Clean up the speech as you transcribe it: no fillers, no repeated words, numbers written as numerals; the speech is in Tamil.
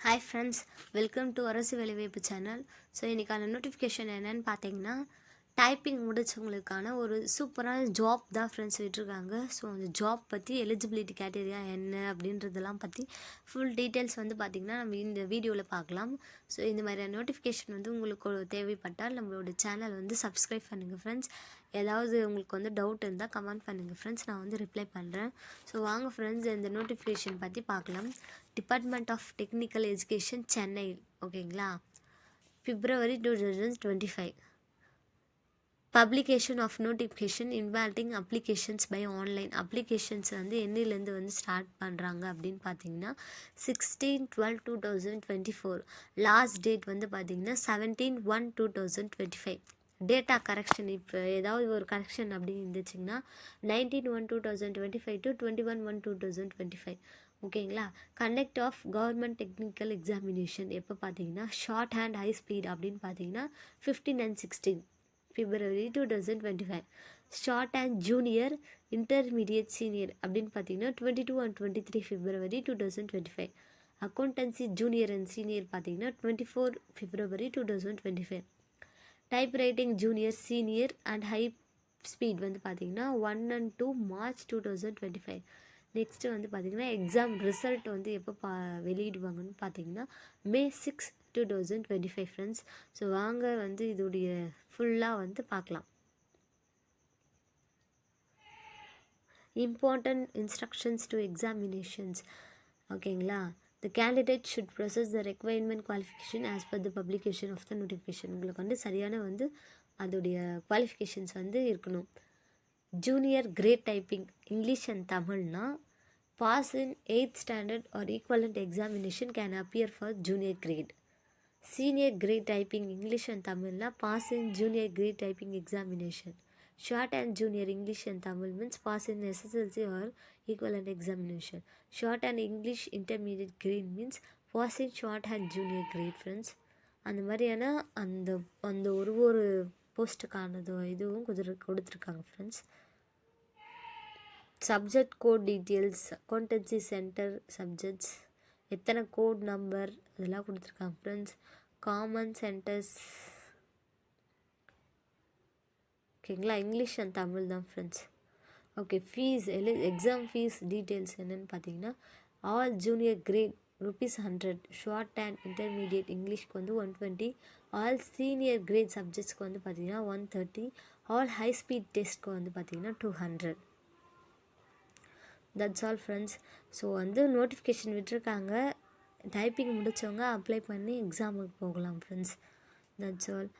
Hi friends, welcome to அரசு வேலைவாய்ப்பு சேனல். ஸோ இன்றைக்கான நோட்டிஃபிகேஷன் என்னென்னு பார்த்தீங்கன்னா, டைப்பிங் முடிச்சவங்களுக்கான ஒரு சூப்பரான ஜாப் தான் ஃப்ரெண்ட்ஸ் விட்டுருக்காங்க. ஸோ அந்த ஜாப் பற்றி எலிஜிபிலிட்டி கேட்டரியா என்ன அப்படின்றதெல்லாம் பற்றி ஃபுல் டீட்டெயில்ஸ் வந்து பார்த்திங்கன்னா நம்ம இந்த வீடியோவில் பார்க்கலாம். ஸோ இந்த மாதிரியான நோட்டிஃபிகேஷன் வந்து உங்களுக்கு தேவைப்பட்டால் நம்மளோட சேனல் வந்து சப்ஸ்கிரைப் பண்ணுங்கள் ஃப்ரெண்ட்ஸ். ஏதாவது உங்களுக்கு வந்து டவுட் இருந்தால் கமெண்ட் பண்ணுங்கள் ஃப்ரெண்ட்ஸ், நான் வந்து ரிப்ளை பண்ணுறேன். ஸோ வாங்க ஃப்ரெண்ட்ஸ் இந்த நோட்டிஃபிகேஷன் பற்றி பார்க்கலாம். Department of technical education Chennai, ஓகேங்களா, February 2025. Publication of notification involving applications by online. Applications வந்து என்னிலேருந்து வந்து ஸ்டார்ட் பண்ணுறாங்க அப்படின்னு பார்த்தீங்கன்னா 16/12/2024. லாஸ்ட் டேட் வந்து பார்த்தீங்கன்னா 17/1/2025. டேட்டா கரெக்ஷன் இப்போ ஏதாவது ஒரு கரெக்ஷன் அப்படி இருந்துச்சுங்கன்னா 19/1/2025 to 21/1/2025. ஓகேங்களா. Conduct of government technical examination எப்போ பார்த்தீங்கன்னா ஷார்ட் ஹேண்ட் ஹை ஸ்பீட் அப்படின்னு பார்த்தீங்கன்னா 15 and 16 February 2025. Short and junior intermediate senior அப்படின்னு பார்த்தீங்கன்னா 22 and 23 February 2025. Accountancy junior and senior பார்த்தீங்கன்னா 24 February 2025. Type writing junior senior and high speed வந்து பார்த்தீங்கன்னா 1 and 2 March 2025. நெக்ஸ்ட்டு வந்து பார்த்திங்கன்னா எக்ஸாம் ரிசல்ட் வந்து எப்போ வெளியிடுவாங்கன்னு பார்த்தீங்கன்னா May 6, 2025 ஃப்ரெண்ட்ஸ். ஸோ வாங்க வந்து இதோடைய ஃபுல்லாக வந்து பார்க்கலாம். இம்பார்ட்டன்ட் இன்ஸ்ட்ரக்ஷன்ஸ் டு எக்ஸாமினேஷன்ஸ், ஓகேங்களா. The candidate should possess the requirement qualification as per the publication of the notification. உங்களுக்கு வந்து சரியான வந்து அதோடைய குவாலிஃபிகேஷன்ஸ் வந்து இருக்கணும். Junior grade typing English and தமிழ்னா pass in 8th standard or equivalent examination can appear for junior grade. Senior grade typing English and தமிழ்னா pass in junior grade typing examination. Shorthand junior English and Tamil means pass in SSLC or equivalent examination. Shorthand English intermediate grade means pass in shorthand junior grade friends. அந்த மாதிரியான அந்த அந்த ஒரு போஸ்ட்டுக்கானதோ இதுவும் கொடுத்துருக்காங்க friends. Subject code details, accountancy centre subjects, எத்தனை கோட் நம்பர் இதெல்லாம் கொடுத்துருக்காங்க ஃப்ரெண்ட்ஸ். காமன் சென்டர்ஸ், ஓகேங்களா, இங்கிலீஷ் அண்ட் தமிழ் தான் friends. Okay, fees exam fees details என்னென்னு பார்த்தீங்கன்னா all junior grade ₹100, shorthand intermediate இங்கிலீஷ்க்கு வந்து 120, ஆல் சீனியர் கிரேட் சப்ஜெக்ட்ஸ்க்கு வந்து பார்த்திங்கன்னா 130, ஆல் ஹை ஸ்பீட் டெஸ்ட்க்கு வந்து பார்த்திங்கன்னா 200. That's all friends. ஸோ வந்து நோட்டிஃபிகேஷன் விட்டுருக்காங்க. டைப்பிங் முடித்தவங்க அப்ளை பண்ணி எக்ஸாமுக்கு போகலாம் ஃப்ரெண்ட்ஸ். That's all.